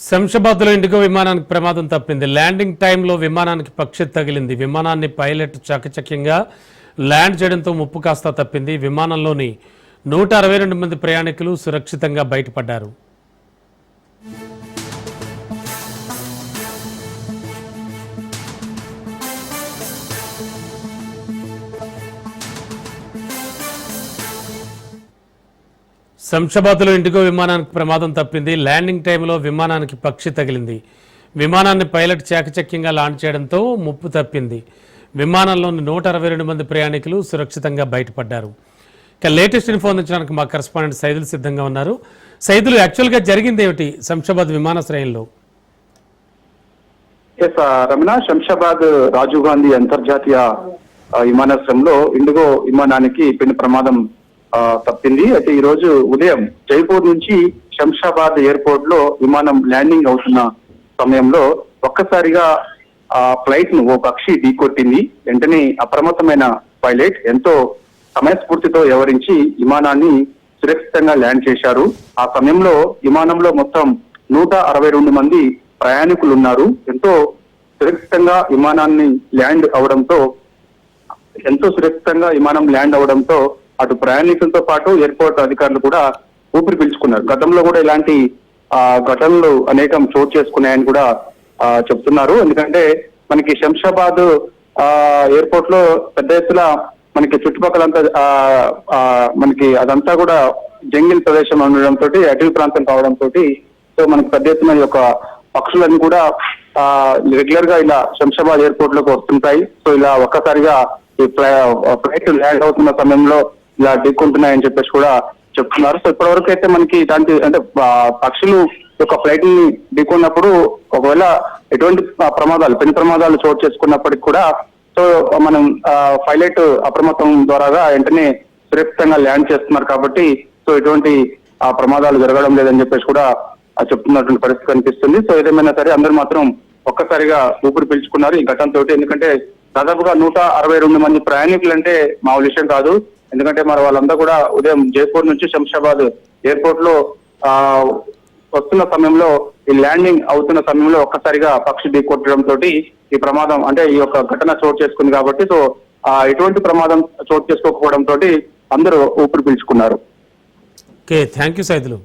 శంషాబాద్లో IndiGo విమానానికి ప్రమాదం తప్పింది. ల్యాండింగ్ టైంలో విమానానికి పక్షి తగిలింది. విమానాన్ని పైలట్ చాకచక్యంగా ల్యాండ్ చేయడంతో ముప్పు కాస్త తప్పింది. విమానంలోని 162 మంది ప్రయాణికులు సురక్షితంగా బయటపడ్డారు. శంషాబాద్లో ఇండిగో విమానానికి ప్రమాదం తప్పింది. ల్యాండింగ్ టైంలో విమానానికి పక్షి తగిలింది. విమానాన్ని పైలట్ చాకచక్యంగా లాంచ్ చేయడంతో ముప్పు తప్పింది. విమానంలోని 162 మంది ప్రయాణికులు సురక్షితంగా బయటపడ్డారు. ఇక లేటెస్ట్ ఇన్ఫో అందించడానికి మా కరెస్పాండెంట్ సైదులు సిద్ధంగా ఉన్నారు. సైదులు, యాక్చువల్గా జరిగింది ఏమిటి శంషాబాద్ విమానాశ్రయంలో? రమణ, శంషాబాద్ రాజీవ్ గాంధీ అంతర్జాతీయ విమానాశ్రయంలో ఇండిగో విమానానికి పెను ప్రమాదం తప్పింది. అయితే ఈ రోజు ఉదయం జైపూర్ నుంచి శంషాబాద్ ఎయిర్పోర్ట్ లో విమానం ల్యాండింగ్ అవుతున్న సమయంలో ఒక్కసారిగా ఫ్లైట్ ను ఓ పక్షి ఢీకొట్టింది. వెంటనే అప్రమత్తమైన పైలట్ ఎంతో సమయస్ఫూర్తితో వ్యవహరించి విమానాన్ని సురక్షితంగా ల్యాండ్ చేశారు. ఆ సమయంలో విమానంలో మొత్తం 162 మంది ప్రయాణికులు ఉన్నారు. ఎంతో సురక్షితంగా విమానాన్ని ల్యాండ్ అవడంతో అటు ప్రయాణికులతో పాటు ఎయిర్పోర్ట్ అధికారులు కూడా ఊపిరి పీల్చుకున్నారు. గతంలో కూడా ఇలాంటి ఘటనలు అనేకం చోటు చేసుకున్నాయని కూడా చెప్తున్నారు. ఎందుకంటే మనకి శంషాబాద్ ఎయిర్పోర్ట్ లో పెద్ద ఎత్తున మనకి చుట్టుపక్కలంతా మనకి అదంతా కూడా జంగిల్ ప్రదేశం ఉండడంతో, అటవీ ప్రాంతం కావడంతో సో మనకి పెద్ద ఎత్తున ఈ యొక్క పక్షులన్నీ కూడా రెగ్యులర్ గా ఇలా శంషాబాద్ ఎయిర్పోర్ట్ లోకి వస్తుంటాయి. సో ఇలా ఒక్కసారిగా ఈ ఫ్లైట్ ల్యాండ్ అవుతున్న సమయంలో ఇలా ఢీకొంటున్నాయని చెప్పేసి కూడా చెప్తున్నారు. సో ఇప్పటివరకు అయితే మనకి ఇలాంటి అంటే పక్షులు యొక్క ఫ్లైట్ ని ఢీకొన్నప్పుడు ఒకవేళ ఎటువంటి పెను ప్రమాదాలు చోటు చేసుకున్నప్పటికీ కూడా సో మనం పైలట్ అప్రమత్తం ద్వారా వెంటనే సురక్షితంగా ల్యాండ్ చేస్తున్నారు కాబట్టి సో ఎటువంటి ప్రమాదాలు జరగడం లేదని చెప్పేసి కూడా చెప్తున్నటువంటి పరిస్థితి కనిపిస్తుంది. సో ఏదేమైనా సరే అందరూ మాత్రం ఒక్కసారిగా ఊపిరి పీల్చుకున్నారు ఈ ఘటనతో. ఎందుకంటే దాదాపుగా 162 మంది ప్రయాణికులు అంటే మామూలు విషయం కాదు. ఎందుకంటే మరి వాళ్ళంతా కూడా ఉదయం జైపూర్ నుంచి శంషాబాద్ ఎయిర్పోర్ట్ లో వస్తున్న సమయంలో ఈ ల్యాండింగ్ అవుతున్న సమయంలో ఒక్కసారిగా పక్షి ఢీకొట్టడంతో ఈ ప్రమాదం అంటే ఈ యొక్క ఘటన చోటు చేసుకుంది కాబట్టి సో ఎటువంటి ప్రమాదం చోటు చేసుకోకపోవడంతో అందరూ ఊపిరి పీల్చుకున్నారు. Okay, thank you Saidulu.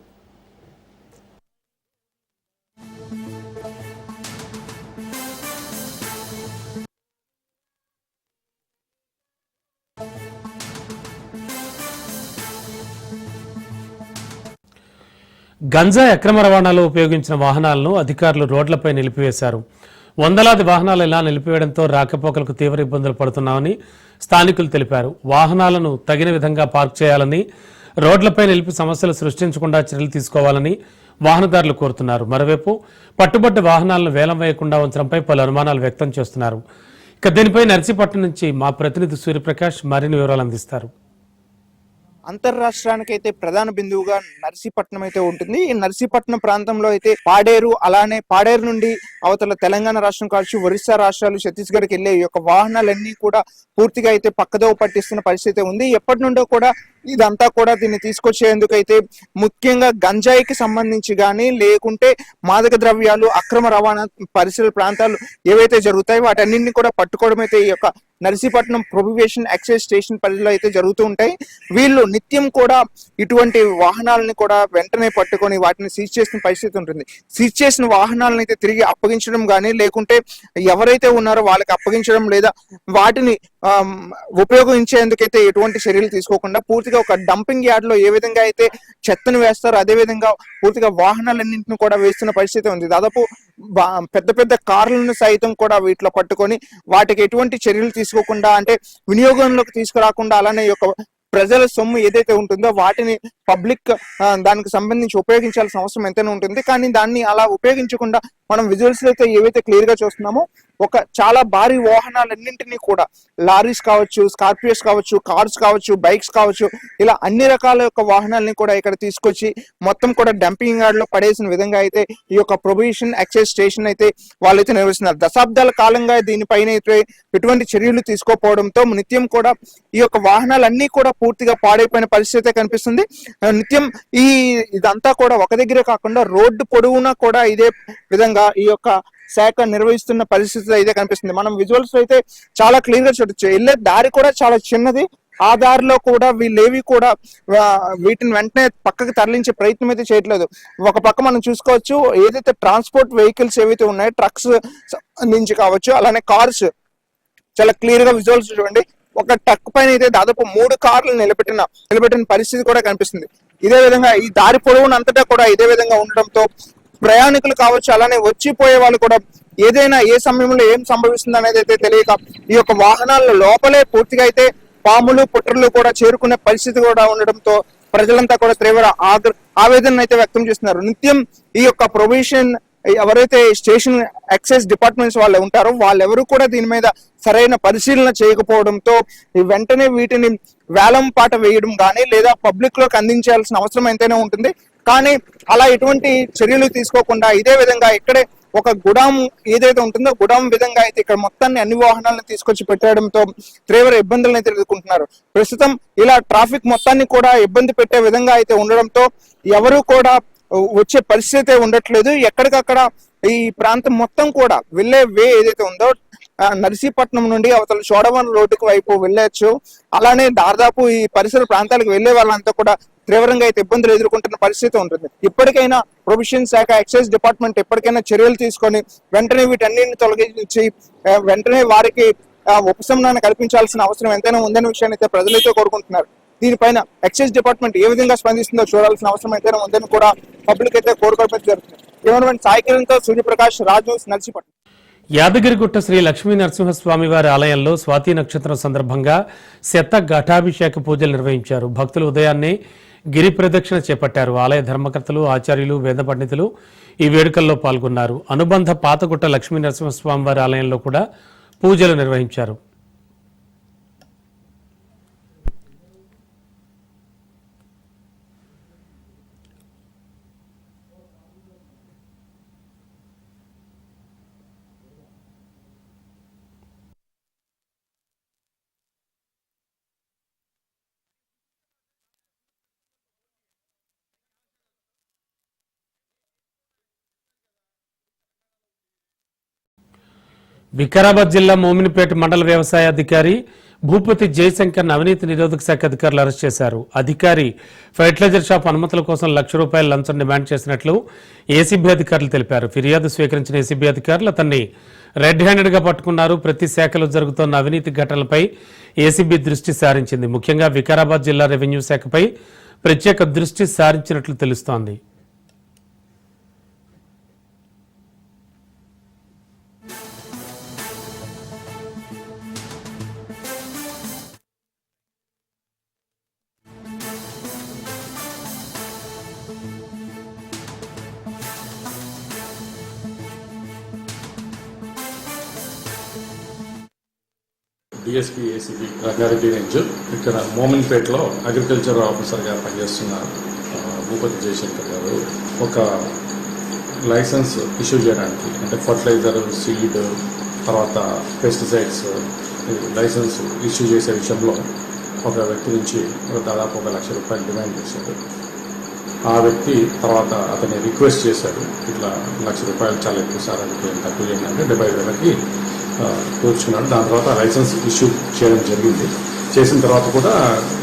గంజాయి అక్రమ రవాణాలో ఉపయోగించిన వాహనాలను అధికారులు రోడ్లపై నిలిపివేశారు. వందలాది వాహనాలు ఇలా నిలిపివేయడంతో రాకపోకలకు తీవ్ర ఇబ్బందులు పడుతున్నామని స్థానికులు తెలిపారు. వాహనాలను తగిన విధంగా పార్క్ చేయాలని, రోడ్లపై నిలిపి సమస్యలు సృష్టించకుండా చర్యలు తీసుకోవాలని వాహనదారులు కోరుతున్నారు. మరోవైపు పట్టుబడ్డ వాహనాలను వేలం వేయకుండా ఉంచడంపై పలు అనుమానాలు వ్యక్తం చేస్తున్నారు. ఇక దీనిపై నర్సీపట్నం నుంచి మా ప్రతినిధి సూర్యప్రకాష్ మరిన్ని వివరాలు అందిస్తారు. అంతర్రాష్ట్రానికి అయితే ప్రధాన బిందువుగా నర్సీపట్నం అయితే ఉంటుంది. ఈ నర్సీపట్నం ప్రాంతంలో అయితే పాడేరు, అలానే పాడేరు నుండి అవతల తెలంగాణ రాష్ట్రం కావచ్చు, ఒరిస్సా రాష్ట్రాలు, ఛత్తీస్గఢ్కి వెళ్లే ఈ యొక్క వాహనాలన్నీ కూడా పూర్తిగా అయితే పక్కదోవ పట్టిస్తున్న పరిస్థితి ఉంది. ఎప్పటి నుండో కూడా ఇదంతా కూడా దీన్ని తీసుకొచ్చేందుకు అయితే ముఖ్యంగా గంజాయికి సంబంధించి కానీ, లేకుంటే మాదక ద్రవ్యాలు అక్రమ రవాణా పరిసర ప్రాంతాలు ఏవైతే జరుగుతాయో వాటన్నింటినీ కూడా పట్టుకోవడం అయితే ఈ యొక్క నర్సీపట్నం ప్రొహిబిషన్ ఎక్సైజ్ స్టేషన్ పరిధిలో అయితే జరుగుతూ ఉంటాయి. వీళ్ళు నిత్యం కూడా ఇటువంటి వాహనాలని కూడా వెంటనే పట్టుకొని వాటిని సీజ్ చేసిన పరిస్థితి ఉంటుంది. సీజ్ చేసిన వాహనాలను అయితే తిరిగి అప్పగించడం కానీ, లేకుంటే ఎవరైతే ఉన్నారో వాళ్ళకి అప్పగించడం, లేదా వాటిని ఉపయోగించేందుకైతే ఎటువంటి చర్యలు తీసుకోకుండా పూర్తిగా ఒక డంపింగ్ యార్డ్ లో ఏ విధంగా అయితే చెత్తను వేస్తారో అదే విధంగా పూర్తిగా వాహనాలన్నింటిని కూడా వేస్తున్న పరిస్థితి ఉంది. దాదాపు పెద్ద పెద్ద కార్లను సైతం కూడా వీటిలో పట్టుకొని వాటికి ఎటువంటి చర్యలు తీసుకోకుండా, అంటే వినియోగంలోకి తీసుకురాకుండా, అలానే యొక్క ప్రజల సొమ్ము ఏదైతే ఉంటుందో వాటిని పబ్లిక్ దానికి సంబంధించి ఉపయోగించాల్సిన అవసరం ఎంతైనా ఉంటుంది. కానీ దాన్ని అలా ఉపయోగించకుండా మనం విజువల్స్ అయితే ఏవైతే క్లియర్ గా చూస్తున్నామో ఒక చాలా భారీ వాహనాలన్నింటినీ కూడా లారీస్ కావచ్చు, స్కార్పియోస్ కావచ్చు, కార్స్ కావచ్చు, బైక్స్ కావచ్చు, ఇలా అన్ని రకాల యొక్క వాహనాలని కూడా ఇక్కడ తీసుకొచ్చి మొత్తం కూడా డంపింగ్ యార్డ్ లో పడేసిన విధంగా అయితే ఈ యొక్క ప్రొబిషన్ ఎక్సైజ్ స్టేషన్ అయితే వాళ్ళైతే నిర్వహిస్తున్నారు. దశాబ్దాల కాలంగా దీనిపైన అయితే ఎటువంటి చర్యలు తీసుకోకపోవడంతో నిత్యం కూడా ఈ యొక్క వాహనాలన్నీ కూడా పూర్తిగా పాడైపోయిన పరిస్థితి కనిపిస్తుంది. నిత్యం ఇదంతా కూడా ఒక దగ్గరే కాకుండా రోడ్డు పొడవునా కూడా ఇదే విధంగా ఈ యొక్క శాఖ నిర్వహిస్తున్న పరిస్థితి అయితే కనిపిస్తుంది. మనం విజువల్స్ అయితే చాలా క్లియర్ గా చూడొచ్చు. వెళ్ళే దారి కూడా చాలా చిన్నది. ఆ దారిలో కూడా వీళ్ళేవి కూడా వీటిని వెంటనే పక్కకు తరలించే ప్రయత్నం అయితే చేయట్లేదు. ఒక పక్క మనం చూసుకోవచ్చు, ఏదైతే ట్రాన్స్పోర్ట్ వెహికల్స్ ఏవైతే ఉన్నాయో ట్రక్స్ నుంచి కావచ్చు, అలానే కార్స్, చాలా క్లియర్ గా విజువల్స్ చూడండి. ఒక ట్రక్ పైన అయితే దాదాపు 3 కార్లు నిలబెట్టిన పరిస్థితి కూడా కనిపిస్తుంది. ఇదే విధంగా ఈ దారి పొడవునంతటా కూడా ఇదే విధంగా ఉండడంతో ప్రయాణికులు కావచ్చు, అలానే వచ్చిపోయే వాళ్ళు కూడా ఏదైనా ఏ సమయంలో ఏం సంభవిస్తుంది అనేది అయితే తెలియక ఈ యొక్క వాహనాల లోపలే పూర్తిగా అయితే పాములు పుట్రలు కూడా చేరుకునే పరిస్థితి కూడా ఉండడంతో ప్రజలంతా కూడా తీవ్ర ఆవేదన అయితే వ్యక్తం చేస్తున్నారు. నిత్యం ఈ యొక్క ప్రొవిషన్ ఎవరైతే స్టేషన్ ఎక్సైజ్ డిపార్ట్మెంట్స్ వాళ్ళు ఉంటారో వాళ్ళెవరూ కూడా దీని మీద సరైన పరిశీలన చేయకపోవడంతో వెంటనే వీటిని వేలం పాట వేయడం కానీ లేదా పబ్లిక్ లోకి అందించాల్సిన అవసరం ఎంతైనా ఉంటుంది. కానీ అలా ఎటువంటి చర్యలు తీసుకోకుండా ఇదే విధంగా ఇక్కడే ఒక గుడాం ఏదైతే ఉంటుందో గుడాం విధంగా అయితే ఇక్కడ మొత్తాన్ని అన్ని వాహనాలను తీసుకొచ్చి పెట్టడంతో తీవ్ర ఇబ్బందులను అయితే ఎదుర్కొంటున్నారు. ప్రస్తుతం ఇలా ట్రాఫిక్ మొత్తాన్ని కూడా ఇబ్బంది పెట్టే విధంగా అయితే ఉండడంతో ఎవరు కూడా వచ్చే పరిస్థితి ఉండట్లేదు. ఎక్కడికక్కడ ఈ ప్రాంతం మొత్తం కూడా వెళ్లే వే ఏదైతే ఉందో నర్సీపట్నం నుండి అవతల చోడవరం రోడ్డుకు వైపు వెళ్ళొచ్చు. అలానే దాదాపు ఈ పరిసర ప్రాంతాలకు వెళ్లే వాళ్ళంతా కూడా తీవ్రంగా అయితే ఇబ్బందులు ఎదుర్కొంటున్న పరిస్థితి ఉంటుంది. ఇప్పటికైనా ప్రొవిషన్ శాఖ ఎక్సైజ్ డిపార్ట్మెంట్ ఎప్పటికైనా చర్యలు తీసుకొని వెంటనే వీటన్నిటిని తొలగించి వెంటనే వారికి ఉపశమనాన్ని కల్పించాల్సిన అవసరం ఎంతైనా ఉందనే విషయాన్ని అయితే ప్రజలైతే కోరుకుంటున్నారు. దీనిపైన ఎక్సైజ్ డిపార్ట్మెంట్ ఏ విధంగా స్పందిస్తుందో చూడాల్సిన అవసరం ఎంతైనా ఉందని కూడా పబ్లిక్ అయితే కోరుకోవడం జరుగుతుంది. కేవలం సాయికిరణ్తో సూర్యప్రకాష్, రాజు, నర్సీపట్నం. యాదగిరిగుట్ట శ్రీ లక్ష్మీ నరసింహస్వామి వారి ఆలయంలో స్వాతి నక్షత్రం సందర్భంగా శత ఘటాభిషేక పూజలు నిర్వహించారు. భక్తులు ఉదయాన్నే గిరి ప్రదక్షిణ చేపట్టారు. ఆలయ ధర్మకర్తలు, ఆచార్యులు, వేద పండితులు ఈ వేడుకల్లో పాల్గొన్నారు. అనుబంధ పాతగుట్ట లక్ష్మీ నరసింహస్వామి వారి ఆలయంలో కూడా పూజలు నిర్వహించారు. వికారాబాద్ జిల్లా మోమినిపేట మండల వ్యవసాయ అధికారి భూపతి జయశంకర్ అవినీతి నిరోధక శాఖ అధికారులు అరెస్ట్ చేశారు. అధికారి ఫెర్టిలైజర్ షాప్ అనుమతుల కోసం ₹1,00,000 లంచం డిమాండ్ చేసినట్లు ఏసీబీ అధికారులు తెలిపారు. ఫిర్యాదు స్వీకరించిన ఏసీబీ అధికారులు అతన్ని రెడ్ హ్యాండెడ్ గా పట్టుకున్నారు. ప్రతి శాఖలో జరుగుతున్న అవినీతి ఘటనలపై ఏసీబీ దృష్టి సారించింది. ముఖ్యంగా వికారాబాద్ జిల్లా రెవెన్యూ శాఖపై ప్రత్యేక దృష్టి సారించినట్లు తెలుస్తోంది. డిఎస్పీ ఏసీబీ రంగారెడ్డి రేంజ్ ఇక్కడ మోమిన్పేటలో అగ్రికల్చర్ ఆఫీసర్గా పనిచేస్తున్న భూపతి జయశంకర్ గారు ఒక లైసెన్స్ ఇష్యూ చేయడానికి అంటే ఫర్టిలైజర్, సీడ్, తర్వాత పెస్టిసైడ్స్ లైసెన్స్ ఇష్యూ చేసే విషయంలో ఒక వ్యక్తి నుంచి దాదాపు ₹1,00,000 డిమాండ్ చేశాడు. ఆ వ్యక్తి తర్వాత అతన్ని రిక్వెస్ట్ చేశాడు, ఇట్లా ₹1,00,000 చాలా ఎక్కువ సార్, అది తక్కువ చేయండి అంటే 75,000కి కూర్చున్నాడు. దాని తర్వాత లైసెన్స్ ఇష్యూ చేయడం జరిగింది. చేసిన తర్వాత కూడా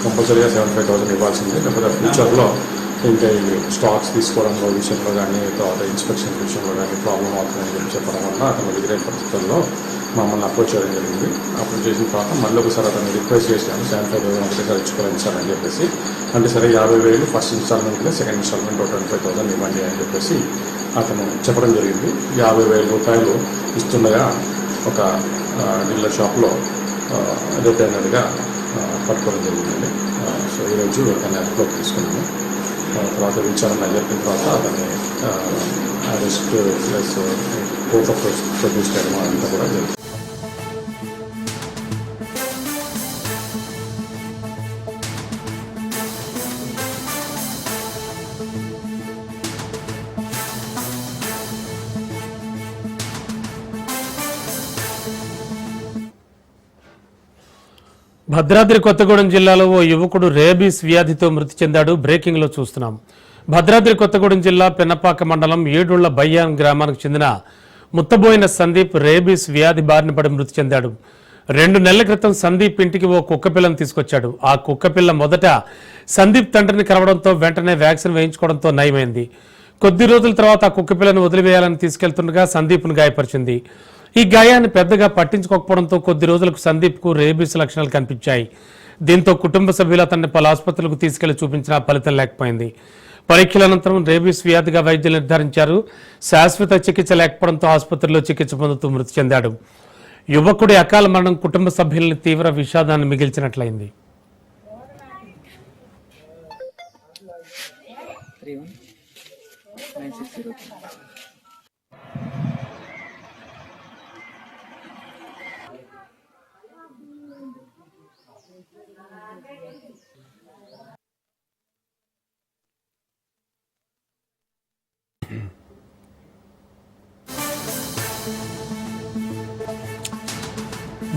కంపల్సరీగా 75,000 ఇవ్వాల్సిందే, లేకపోతే ఫ్యూచర్లో ఇంకా ఇవి స్టాక్స్ తీసుకోవడంలో విషయంలో కానీ తర్వాత ఇన్స్పెక్షన్ విషయంలో కానీ ప్రాబ్లం అవుతుందని చెప్పి చెప్పడం వల్ల అతను ఎదురైన పరిస్థితుల్లో మమ్మల్ని అప్రోచ్ చేయడం జరిగింది. అప్రోచ్ చేసిన తర్వాత మళ్ళీ ఒకసారి అతను రిక్వెస్ట్ చేశాను, 75,000 ఒకటేసారి ఇచ్చుకోవాలి సార్ అని చెప్పేసి. అంటే సరే 50,000 ఫస్ట్ ఇన్స్టాల్మెంట్గా, సెకండ్ ఇన్స్టాల్మెంట్ 25,000 ఇవ్వండి అని చెప్పేసి అతను చెప్పడం జరిగింది. ₹50,000 ఇస్తుండగా ఒక డీలర్ షాప్లో రెడ్ హ్యాండెడ్గా పట్టుకోవడం జరిగిందండి. సో ఈరోజు దాన్ని అదుపులోకి తీసుకున్నాము. తర్వాత విచారణ జరిపిన తర్వాత అతన్ని arrest plus court of produce చేయడం అంతా కూడా జరిగింది. భద్రాద్రి కొత్తగూడెం జిల్లాలో ఓ యువకుడు రేబీస్ వ్యాధితో మృతి చెందాడు. బ్రేకింగ్ లో చూస్తున్నాం. భద్రాద్రి కొత్తగూడెం జిల్లా పెన్నపాక మండలం ఏడుళ్ల బయ్యాన్ గ్రామానికి చెందిన ముత్తబోయిన సందీప్ రేబీస్ వ్యాధి బారిన పడి మృతి చెందాడు. 2 నెలల క్రితం సందీప్ ఇంటికి ఓ కుక్కపిల్లను తీసుకొచ్చాడు. ఆ కుక్కపిల్ల మొదట సందీప్ తండ్రిని కలవడంతో వెంటనే వ్యాక్సిన్ వేయించుకోవడంతో నయమైంది. కొద్ది రోజుల తర్వాత ఆ కుక్కపిల్లను వదిలివేయాలని తీసుకెళ్తుండగా సందీప్ను గాయపరిచింది. ఈ గాయాన్ని పెద్దగా పట్టించుకోకపోవడంతో కొద్ది రోజులకు సందీప్కు రేబీస్ లక్షణాలు కనిపించాయి. దీంతో కుటుంబ సభ్యులు అతన్ని పలు ఆసుపత్రులకు తీసుకెళ్లి చూపించినా ఫలితం లేకపోయింది. పరీక్షల అనంతరం రేబీస్ వ్యాధిగా వైద్యులు నిర్ధారించారు. శాశ్వత చికిత్స లేకపోవడంతో ఆసుపత్రిలో చికిత్స పొందుతూ మృతి చెందాడు. యువకుడి అకాల మరణం కుటుంబ సభ్యుల్ని తీవ్ర విషాదాన్ని మిగిల్చినట్లయింది.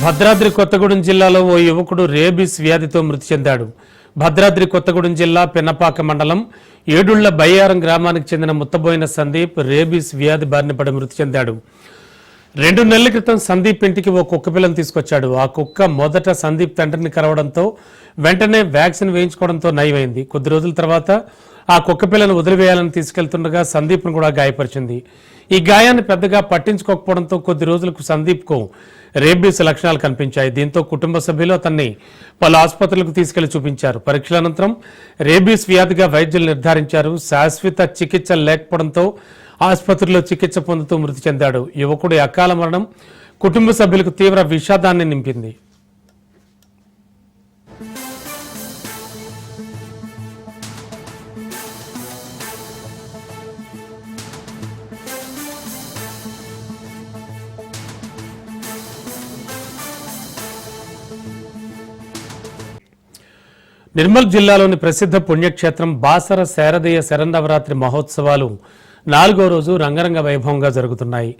భద్రాద్రి కొత్తగూడెం జిల్లాలో ఓ యువకుడు రేబీస్ వ్యాధితో మృతి చెందాడు. భద్రాద్రి కొత్తగూడెం జిల్లా పెన్నపాక మండలం ఏడుళ్ల బయ్యారం గ్రామానికి చెందిన ముత్తబోయిన సందీప్ రేబీస్ వ్యాధి బారిన పడి మృతి చెందాడు. 2 నెలల క్రితం సందీప్ ఇంటికి ఓ కుక్కపిల్లను తీసుకొచ్చాడు. ఆ కుక్క మొదట సందీప్ తండ్రిని కలవడంతో వెంటనే వ్యాక్సిన్ వేయించుకోవడంతో నయమైంది. కొద్ది రోజుల తర్వాత ఆ కుక్కపిల్లను వదిలివేయాలని తీసుకెళ్తుండగా సందీప్ను కూడా గాయపరిచింది. ఈ గాయాన్ని పెద్దగా పట్టించుకోకపోవడంతో కొద్ది రోజులకు సందీప్కు రేబీస్ లక్షణాలు కనిపించాయి. దీంతో కుటుంబ సభ్యులు అతన్ని పలు ఆసుపత్రులకు తీసుకెళ్లి చూపించారు. పరీక్షల అనంతరం రేబీస్ వ్యాధిగా వైద్యులు నిర్ధారించారు. శాశ్వత చికిత్స లేకపోవడంతో ఆసుపత్రిలో చికిత్స పొందుతూ మృతి చెందాడు. యువకుడి అకాల మరణం కుటుంబ సభ్యులకు తీవ్ర విషాదాన్ని నింపింది. నిర్మల్ జిల్లాలోని ప్రసిద్ధ పుణ్యక్షేత్రం బాసర శారదీయ శరన్నవరాత్రి మహోత్సవాలు 4వ రోజు రంగరంగ వైభవంగా జరుగుతున్నాయి.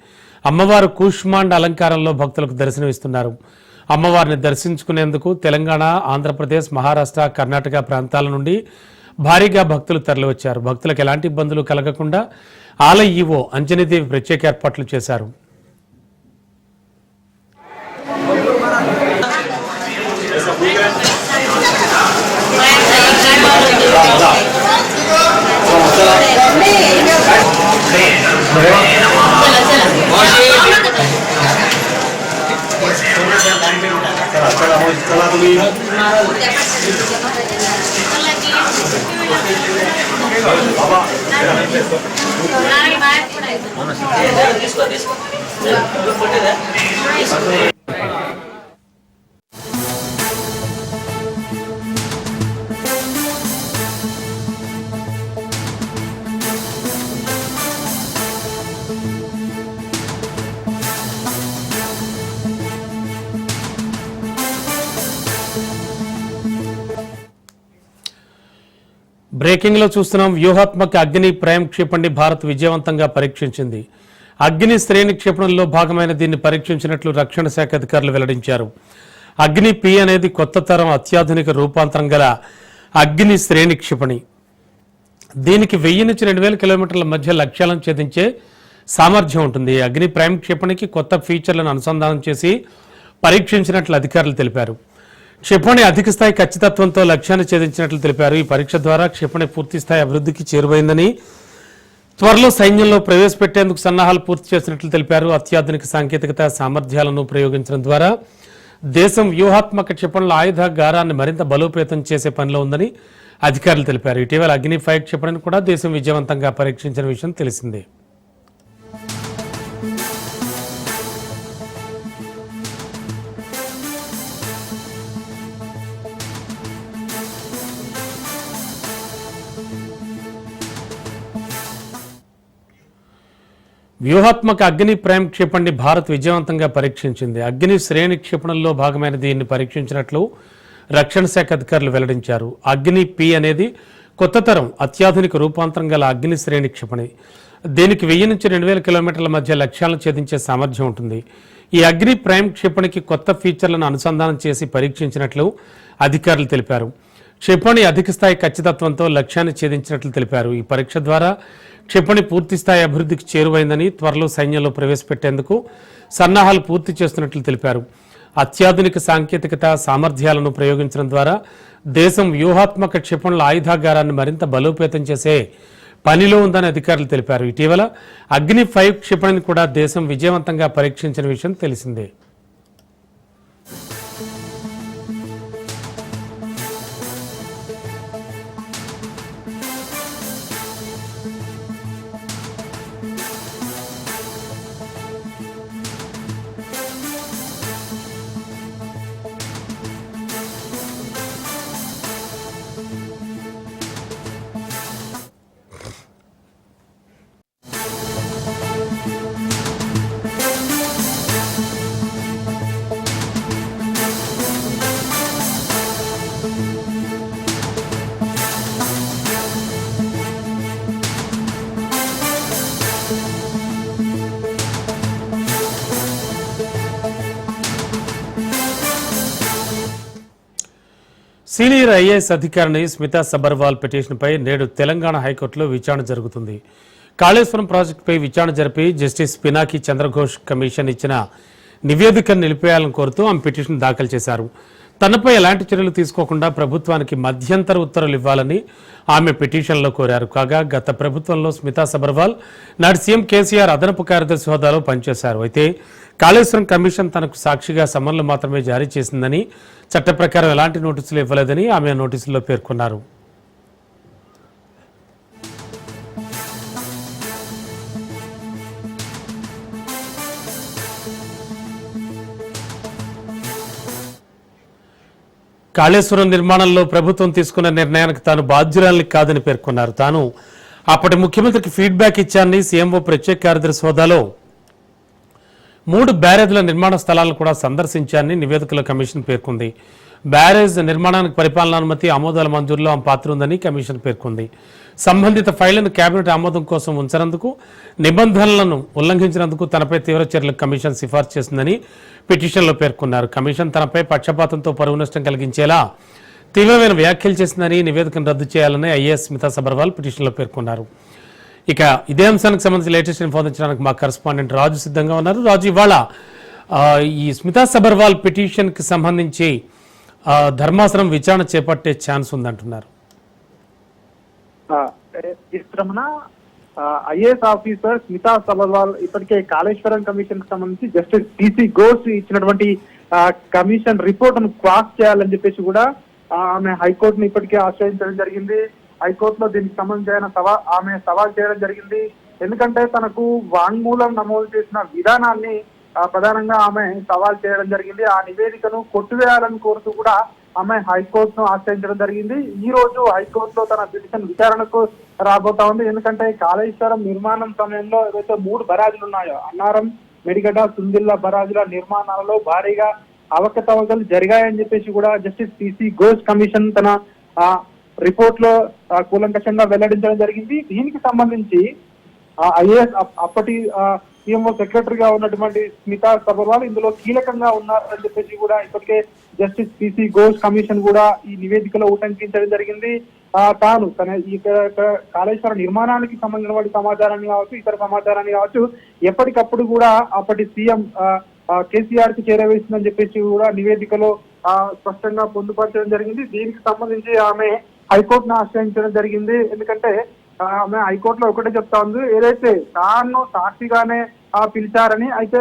అమ్మవారు కూష్మాండ అలంకారంలో భక్తులకు దర్శనమిస్తున్నారు. అమ్మవారిని దర్శించుకునేందుకు తెలంగాణ, ఆంధ్రప్రదేశ్, మహారాష్ట్ర, కర్ణాటక ప్రాంతాల నుండి భారీగా భక్తులు తరలివచ్చారు. భక్తులకు ఎలాంటి ఇబ్బందులు కలగకుండా ఆలయ ఈవో అంజనీదేవి ప్రత్యేక ఏర్పాట్లు చేశారు. బ్రేకింగ్ లో చూస్తున్నాం. వ్యూహాత్మక అగ్ని ప్రైమ్ క్షిపణి భారత్ విజయవంతంగా పరీక్షించింది. అగ్ని శ్రేణి క్షిపణుల్లో భాగమైన దీన్ని పరీక్షించినట్లు రక్షణ శాఖ అధికారులు వెల్లడించారు. అగ్ని పి అనేది కొత్త తరం అత్యాధునిక రూపాంతరం గల అగ్ని శ్రేణి క్షిపణి. దీనికి 1000 నుంచి 2000 కిలోమీటర్ల మధ్య లక్ష్యాలను ఛేదించే సామర్థ్యం ఉంటుంది. అగ్ని ప్రైమ్ క్షిపణికి కొత్త ఫీచర్లను అనుసంధానం చేసి పరీక్షించినట్లు అధికారులు తెలిపారు. క్షిపణి అధిక స్థాయి ఖచ్చితత్వంతో లక్ష్యాన్ని ఛేదించినట్లు తెలిపారు. ఈ పరీక్ష ద్వారా క్షిపణి పూర్తి స్థాయి అభివృద్ధికి చేరువైందని, త్వరలో సైన్యంలో ప్రవేశపెట్టేందుకు సన్నాహాలు పూర్తి చేసినట్లు తెలిపారు. అత్యాధునిక సాంకేతికత సామర్థ్యాలను ప్రయోగించడం ద్వారా దేశం వ్యూహాత్మక క్షిపణుల ఆయుధ గారాన్ని మరింత బలోపేతం చేసే పనిలో ఉందని అధికారులు తెలిపారు. ఇటీవల అగ్ని 5 క్షిపణిని కూడా దేశం విజయవంతంగా పరీక్షించిన విషయం తెలిసిందే. వ్యూహాత్మక అగ్ని ప్రైమ్ క్షిపణిని భారత్ విజయవంతంగా పరీక్షించింది. అగ్ని శ్రేణి క్షిపణుల్లో భాగమైన దీన్ని పరీక్షించినట్లు రక్షణ శాఖ అధికారులు వెల్లడించారు. అగ్ని పి అనేది కొత్త తరం అత్యాధునిక రూపాంతరం గల అగ్ని శ్రేణి క్షిపణి. దీనికి 1000 నుంచి 2000 కిలోమీటర్ల మధ్య లక్ష్యాలను ఛేదించే సామర్థ్యం ఉంటుంది. ఈ అగ్ని ప్రైమ్ క్షిపణికి కొత్త ఫీచర్లను అనుసంధానం చేసి పరీక్షించినట్లు అధికారులు తెలిపారు. క్షిపణి అధిక స్థాయి ఖచ్చితత్వంతో లక్ష్యాన్ని ఛేదించినట్లు తెలిపారు. ఈ పరీక్ష ద్వారా క్షిపణి పూర్తి స్థాయి అభివృద్ధికి చేరువైందని, త్వరలో సైన్యంలో ప్రవేశపెట్టేందుకు సన్నాహాలు పూర్తి చేస్తున్నట్లు తెలిపారు. అత్యాధునిక సాంకేతికత సామర్థ్యాలను ప్రయోగించడం ద్వారా దేశం వ్యూహాత్మక క్షిపణుల ఆయుధాగారాన్ని మరింత బలోపేతం చేసే పనిలో ఉందని అధికారులు తెలిపారు. ఇటీవల అగ్ని 5 క్షిపణిని కూడా దేశం విజయవంతంగా పరీక్షించిన విషయం తెలిసిందే. సీనియర్ ఐఏఎస్ అధికారిని స్మితా సబర్వాల్ పిటిషన్పై నేడు తెలంగాణ హైకోర్టులో విచారణ జరుగుతుంది. కాళేశ్వరం ప్రాజెక్టుపై విచారణ జరిపి జస్టిస్ పినాకి చంద్రఘోష్ కమిషన్ ఇచ్చిన నివేదికను నిలిపేయాలని కోరుతూ ఆమె పిటిషన్ దాఖలు చేశారు. తనపై ఎలాంటి చర్యలు తీసుకోకుండా ప్రభుత్వానికి మధ్యంతర ఉత్తర్వులు ఇవ్వాలని ఆమె పిటిషన్లో కోరారు. కాగా గత ప్రభుత్వంలో స్మితా సబర్వాల్ నాటి సీఎం కేసీఆర్ అదనపు కార్యదర్శి హోదాలో పనిచేశారు. అయితే కాళేశ్వరం కమిషన్ తనకు సాక్షిగా సమన్లు మాత్రమే జారీ చేసిందని, చట్ట ప్రకారం ఎలాంటి నోటీసులు ఇవ్వలేదని ఆమె నోటీసుల్లో పేర్కొన్నారు. కాళేశ్వరం నిర్మాణంలో ప్రభుత్వం తీసుకున్న నిర్ణయానికి తాను బాధ్యురాలని కాదని పేర్కొన్నారు. తాను అప్పటి ముఖ్యమంత్రికి ఫీడ్బ్యాక్ ఇచ్చానని, సీఎంఓ ప్రత్యేక కార్యదర్శి హోదాలో 3 బ్యారేజ్ల నిర్మాణ స్థలాలను కూడా సందర్శించారని నివేదికలో కమిషన్ పేర్కొంది. బ్యారేజ్ నిర్మాణానికి పరిపాలనానుమతి, ఆమోదాల మంజూరులో ఆమె పాత్ర ఉందని కమిషన్ పేర్కొంది. సంబంధిత ఫైళ్లను కేబినెట్ ఆమోదం కోసం ఉంచినందుకు, నిబంధనలను ఉల్లంఘించినందుకు తనపై తీవ్ర చర్యలకు కమిషన్ సిఫార్సు చేసిందని పిటిషన్లో పేర్కొన్నారు. కమిషన్ తనపై పక్షపాతంతో పరువు నష్టం కలిగించేలా తీవ్రమైన వ్యాఖ్యలు చేసిందని, నివేదికను రద్దు చేయాలని ఐఏఎస్ స్మితా సబర్వాల్ పిటిషన్లో పేర్కొన్నారు. ఇక ఇదే అంశానికి సంబంధించి లేటెస్ట్ ఇన్ఫో అందించడానికి మా కరెస్పాండెంట్ రాజు సిద్ధంగా ఉన్నారు. రాజు, ఇవాళ ఈ స్మితా సబర్వాల్ పిటిషన్కి సంబంధించి ధర్మాసనం విచారణ చేపట్టే ఛాన్స్ ఉందంటున్నారు. ఐఏఎస్ ఆఫీసర్ స్మితా సబర్వాల్ ఇప్పటికే కాళేశ్వరం కమిషన్ కి సంబంధించి జస్టిస్ టిసి ఘోష్ ఇచ్చినటువంటి కమిషన్ రిపోర్ట్ ను క్రాస్ చేయాలని చెప్పేసి కూడా ఆమె హైకోర్టును ఇప్పటికే ఆశ్రయించడం జరిగింది. హైకోర్టులో దీనికి సంబంధించిన ఆమె సవాల్ చేయడం జరిగింది. ఎందుకంటే తనకు వాంగ్మూలం నమోదు చేసిన విధానాన్ని ప్రధానంగా ఆమె సవాల్ చేయడం జరిగింది. ఆ నివేదికను కొట్టివేయాలని కోరుతూ కూడా ఆమె హైకోర్టును ఆశ్రయించడం జరిగింది. ఈ రోజు హైకోర్టులో తన పిటిషన్ విచారణకు రాబోతా ఉంది. ఎందుకంటే కాళేశ్వరం నిర్మాణం సమయంలో ఏదైతే 3 బరాజులు ఉన్నాయో, అన్నారం, మెడిగడ్డ, సుందిల్ల బరాజుల నిర్మాణాలలో భారీగా అవకతవకలు జరిగాయని చెప్పేసి కూడా జస్టిస్ టిసి ఘోష్ కమిషన్ తన రిపోర్ట్ లో కూలంకషంగా వెల్లడించడం జరిగింది. దీనికి సంబంధించి ఐఏఎస్ అప్పటి సీఎంఓ సెక్రటరీగా ఉన్నటువంటి స్మితా సబర్వాల్ ఇందులో కీలకంగా ఉన్నారని చెప్పేసి కూడా ఇప్పటికే జస్టిస్ టిసి ఘోష్ కమిషన్ కూడా ఈ నివేదికలో ఉటంకించడం జరిగింది. తాను తన ఈ కాళేశ్వర నిర్మాణానికి సంబంధించిన సమాచారాన్ని కావచ్చు, ఇతర సమాచారాన్ని కావచ్చు ఎప్పటికప్పుడు కూడా అప్పటి సీఎం కేసీఆర్ కి చేరవేసిందని చెప్పేసి కూడా నివేదికలో స్పష్టంగా పొందుపరచడం జరిగింది. దీనికి సంబంధించి ఆమె హైకోర్టును ఆశ్రయించడం జరిగింది. ఎందుకంటే ఆమె హైకోర్టులో ఒకటే చెప్తా ఉంది, ఏదైతే తాను సాక్షిగానే పిలిచారని, అయితే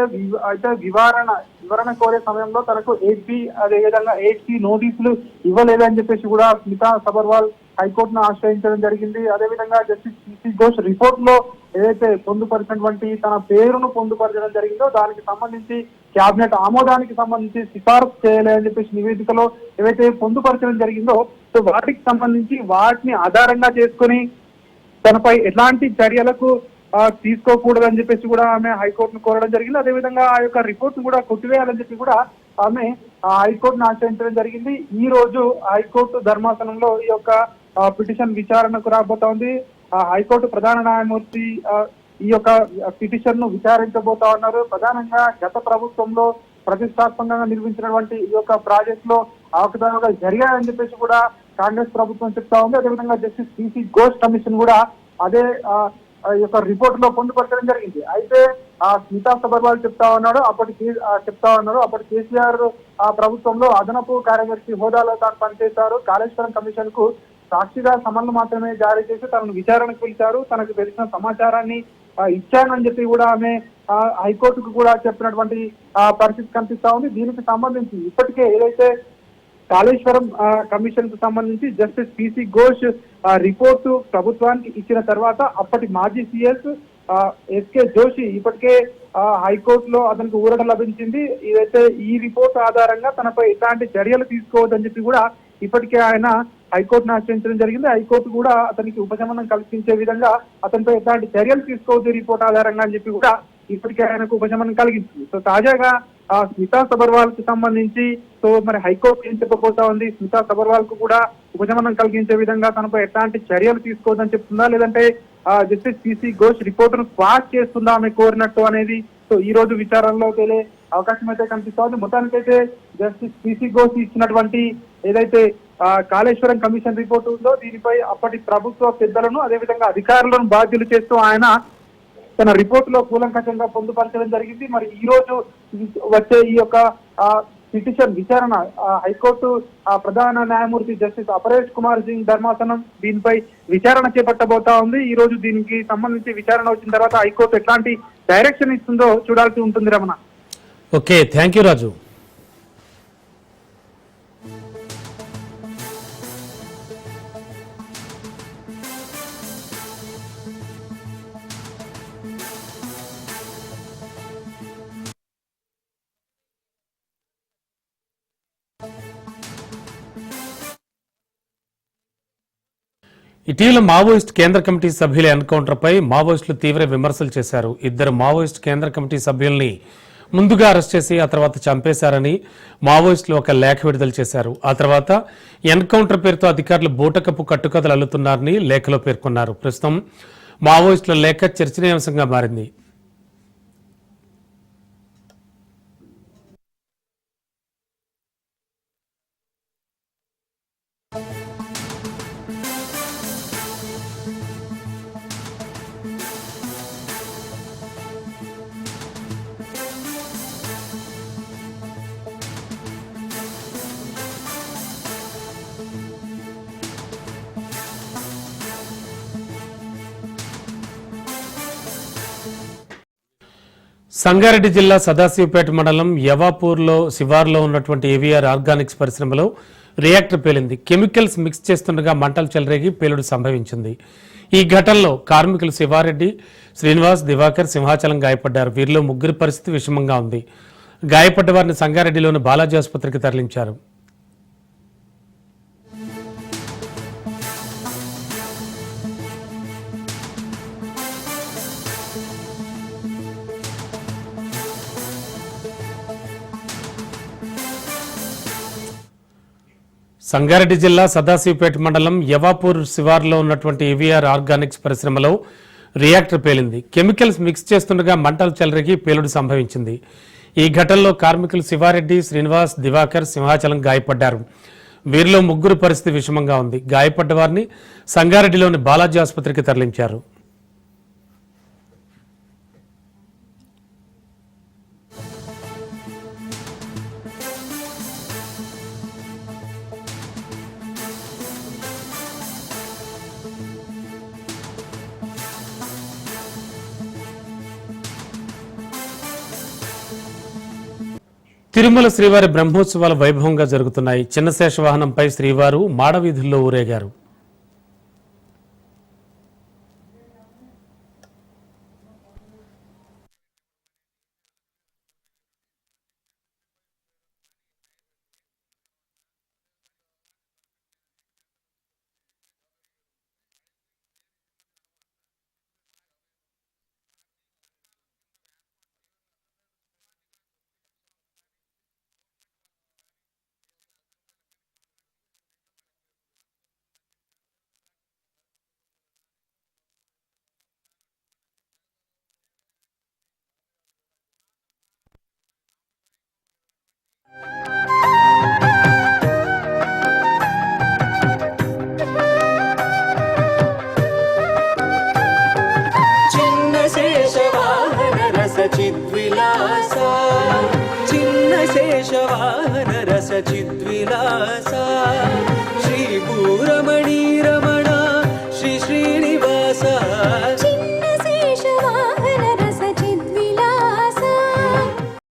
వివరణ కోరే సమయంలో తనకు 8B అదేవిధంగా 8C నోటీసులు ఇవ్వలేదని చెప్పేసి కూడా స్మితా సబర్వాల్ హైకోర్టును ఆశ్రయించడం జరిగింది. అదేవిధంగా జస్టిస్ టిసి ఘోష్ రిపోర్ట్ లో ఏదైతే పొందుపరిచినటువంటి తన పేరును పొందుపరచడం జరిగిందో దానికి సంబంధించి క్యాబినెట్ ఆమోదానికి సంబంధించి సిఫారసు చేయలేదని చెప్పేసి నివేదికలో ఏవైతే పొందుపరచడం జరిగిందో సో వాటికి సంబంధించి వాటిని ఆధారంగా చేసుకుని తనపై ఎలాంటి చర్యలకు తీసుకోకూడదని చెప్పేసి కూడా ఆమె హైకోర్టును కోరడం జరిగింది. అదేవిధంగా ఆ యొక్క రిపోర్ట్ ను కూడా కొట్టివేయాలని చెప్పి కూడా ఆమె హైకోర్టును ఆశ్రయించడం జరిగింది. ఈ రోజు హైకోర్టు ధర్మాసనంలో ఈ యొక్క పిటిషన్ విచారణకు రాబోతా ఉంది. హైకోర్టు ప్రధాన న్యాయమూర్తి ఈ యొక్క పిటిషన్ ను విచారించబోతా ఉన్నారు. ప్రధానంగా గత ప్రభుత్వంలో ప్రతిష్టాత్మకంగా నిర్మించినటువంటి ఈ యొక్క ప్రాజెక్ట్ లో అవకతవకలు జరిగాయని చెప్పేసి కూడా కాంగ్రెస్ ప్రభుత్వం చెప్తా ఉంది. అదేవిధంగా జస్టిస్ పిసి ఘోష్ కమిషన్ కూడా అదే ఈ యొక్క రిపోర్ట్ లో పొందుపరచడం జరిగింది. అయితే స్మితా సబర్వాల్ చెప్తా ఉన్నాడు అప్పటి కేసీఆర్ ప్రభుత్వంలో అదనపు కార్యదర్శి హోదాలో తాను పనిచేశారు. కాళేశ్వరం కమిషన్ కు సాక్షిగా సమన్లు మాత్రమే జారీ చేసి తనను విచారణకు పిలిచారు. తనకు తెలిసిన సమాచారాన్ని ఇచ్చానని చెప్పి కూడా ఆమె హైకోర్టుకు కూడా చెప్పినటువంటి పరిస్థితి కనిపిస్తా ఉంది. దీనికి సంబంధించి ఇప్పటికే ఏదైతే కాళేశ్వరం కమిషన్ కు సంబంధించి జస్టిస్ పిసి ఘోష్ రిపోర్టు ప్రభుత్వానికి ఇచ్చిన తర్వాత అప్పటి మాజీ సిఎస్ ఎస్కే జోషి ఇప్పటికే హైకోర్టులో అతనికి ఊరట లభించింది. ఇదైతే ఈ రిపోర్టు ఆధారంగా తనపై ఎలాంటి చర్యలు తీసుకోవద్దని చెప్పి కూడా ఇప్పటికే ఆయన హైకోర్టును ఆశ్రయించడం జరిగింది. హైకోర్టు కూడా అతనికి ఉపశమనం కల్పించే విధంగా అతనిపై ఎలాంటి చర్యలు తీసుకోవద్దు రిపోర్ట్ ఆధారంగా అని చెప్పి కూడా ఇప్పటికే ఆయనకు ఉపశమనం కలిగించింది. సో తాజాగా స్మితా సబర్వాల్ కు సంబంధించి సో మరి హైకోర్టు ఏం చెప్పబోతా ఉంది, స్మితా సబర్వాల్ కు కూడా ఉపశమనం కలిగించే విధంగా తనపై ఎట్లాంటి చర్యలు తీసుకోవద్దని చెప్తుందా, లేదంటే జస్టిస్ పిసి ఘోష్ రిపోర్టును క్వాష్ చేస్తుందా ఆమె కోరినట్టు అనేది సో ఈ రోజు విచారణలో తేలే అవకాశం అయితే కనిపిస్తా ఉంది. మొత్తానికైతే జస్టిస్ పిసి ఘోష్ ఇచ్చినటువంటి ఏదైతే కాళేశ్వరం కమిషన్ రిపోర్టు ఉందో దీనిపై అప్పటి ప్రభుత్వ పెద్దలను అదేవిధంగా అధికారులను బాధ్యులు చేస్తూ ఆయన తన రిపోర్టులో కూలంకషంగా పొందుపరచడం జరిగింది. మరి ఈ రోజు వచ్చే ఈ యొక్క పిటిషన్ విచారణ హైకోర్టు ప్రధాన న్యాయమూర్తి జస్టిస్ అపరేష్ కుమార్ సింగ్ ధర్మాసనం దీనిపై విచారణ చేపట్టబోతా ఉంది. ఈ రోజు దీనికి సంబంధించి విచారణ వచ్చిన తర్వాత హైకోర్టు ఎట్లాంటి డైరెక్షన్ ఇస్తుందో చూడాల్సి ఉంటుంది. రమణ. ఓకే, థ్యాంక్ యూ రాజు. ఇటీవల మావోయిస్ట్ కేంద్ర కమిటీ సభ్యుల ఎన్కౌంటర్పై మావోయిస్టులు తీవ్ర విమర్శలు చేశారు. ఇద్దరు మావోయిస్ట్ కేంద్ర కమిటీ సభ్యుల్ని ముందుగా అరెస్ట్ చేసి ఆ తర్వాత చంపేశారని మావోయిస్టులు ఒక లేఖ విడుదల చేశారు. ఆ తర్వాత ఎన్కౌంటర్ పేరుతో అధికారులు బూటకపు కట్టుకథలు అల్లుతున్నారని లేఖలో పేర్కొన్నారు. ప్రస్తుతం మావోయిస్టుల లేఖ చర్చనీయాంశంగా మారింది. సంగారెడ్డి జిల్లా సదాశివపేట మండలం యవాపూర్లో శివార్లో ఉన్నటువంటి ఏవిఆర్ ఆర్గానిక్స్ పరిశ్రమలో రియాక్టర్ పేలింది. కెమికల్స్ మిక్స్ చేస్తుండగా మంటలు చెలరేగి పేలుడు సంభవించింది. ఈ ఘటనలో కార్మికులు శివారెడ్డి, శ్రీనివాస్, దివాకర్, సింహాచలం గాయపడ్డారు. వీరిలో ముగ్గురి పరిస్థితి విషమంగా ఉంది. గాయపడ్డ వారిని సంగారెడ్డిలోని బాలాజీ ఆసుపత్రికి తరలించారు. సంగారెడ్డి జిల్లా సదాశివపేట మండలం యవాపూర్ శివార్లో ఉన్నటువంటి ఏవిఆర్ ఆర్గానిక్స్ పరిశ్రమలో రియాక్టర్ పేలింది. కెమికల్స్ మిక్స్ చేస్తుండగా మంటలు చెలరేగి పేలుడు సంభవించింది. ఈ ఘటనలో కార్మికులు శివారెడ్డి, శ్రీనివాస్, దివాకర్, సింహాచలం గాయపడ్డారు. వీరిలో ముగ్గురు పరిస్థితి విషమంగా ఉంది. గాయపడ్డ వారిని సంగారెడ్డిలోని బాలాజీ ఆసుపత్రికి తరలించారు. తిరుమల శ్రీవారి బ్రహ్మోత్సవాలు వైభవంగా జరుగుతున్నాయి. చిన్నశేష వాహనంపై శ్రీవారు మాడవీధుల్లో ఊరేగారు. शेषवाहन रस चिद्विलासा